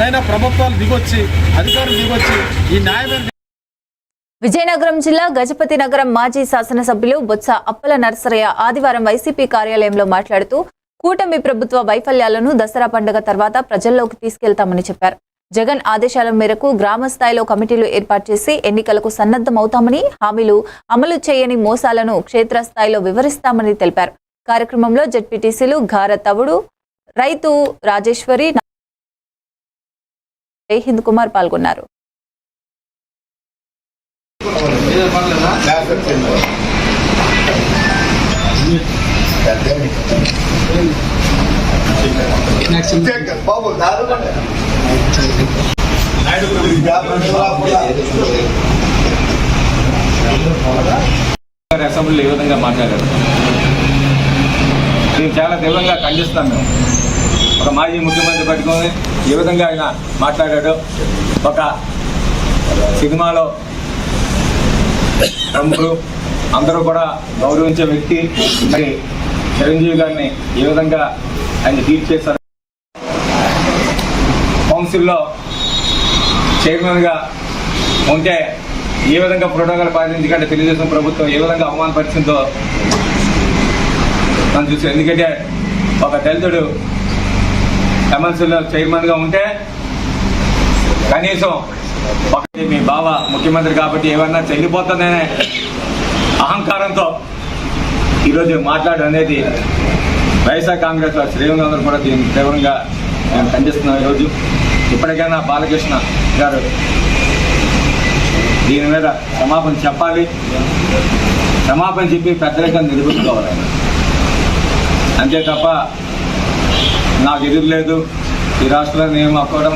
అయినా ప్రభుత్వాలు దిగొచ్చి అధికారులు దిగొచ్చి ఈ న్యాయమైన విజయనగరం జిల్లా గజపతి నగరం మాజీ శాసనసభ్యులు బొత్స అప్పల నరసరయ్య ఆదివారం వైసీపీ కార్యాలయంలో మాట్లాడుతూ కూటమి ప్రభుత్వ వైఫల్యాలను దసరా పండుగ తర్వాత ప్రజల్లోకి తీసుకెళ్తామని చెప్పారు. జగన్ ఆదేశాల మేరకు గ్రామ స్థాయిలో కమిటీలు ఏర్పాటు చేసి ఎన్నికలకు సన్నద్ధమవుతామని, హామీలు అమలు చేయని మోసాలను క్షేత్రస్థాయిలో వివరిస్తామని తెలిపారు. కార్యక్రమంలో జెడ్పీటీసీలు ఘార తవుడు, రైతు రాజేశ్వరి, హింద్ కుమార్ పాల్గొన్నారు. అసెంబ్లీలో ఏ విధంగా మాట్లాడారు మేము చాలా తీవ్రంగా ఖండిస్తాం. మేము ఒక మాజీ ముఖ్యమంత్రి పట్టుకొని ఏ విధంగా ఆయన మాట్లాడాడు. ఒక సినిమాలో ప్రముఖులు అందరూ కూడా గౌరవించే వ్యక్తి మరి చిరంజీవి గారిని ఏ విధంగా ఆయన ట్వీట్ చేశారు. కౌన్సిల్లో చైర్మన్గా ఉంటే ఏ విధంగా ప్రోటోకాల్ పాటించకంటే తెలుగుదేశం ప్రభుత్వం ఏ విధంగా అవమానపరిచిందో మనం చూసాం. ఎందుకంటే ఒక దళితుడు ఎమ్మెల్సీలో చైర్మన్గా ఉంటే కనీసం మీ బావ ముఖ్యమంత్రి కాబట్టి ఏమన్నా చెల్లిపోతుందనే అహంకారంతో ఈరోజు మాట్లాడడం అనేది వైఎస్ఆర్ కాంగ్రెస్ శ్రేణులందరూ కూడా దీన్ని తీవ్రంగా మేము ఖండిస్తున్నాం. ఈరోజు ఇప్పటికైనా బాలకృష్ణ గారు దీని మీద క్షమాపణ చెప్పాలి. క్షమాపణ చెప్పి పెద్దరికం నిలుపుకోవాలి. అంతే తప్ప నాకు ఎదురు లేదు, ఈ రాష్ట్రంలో నేను కూడా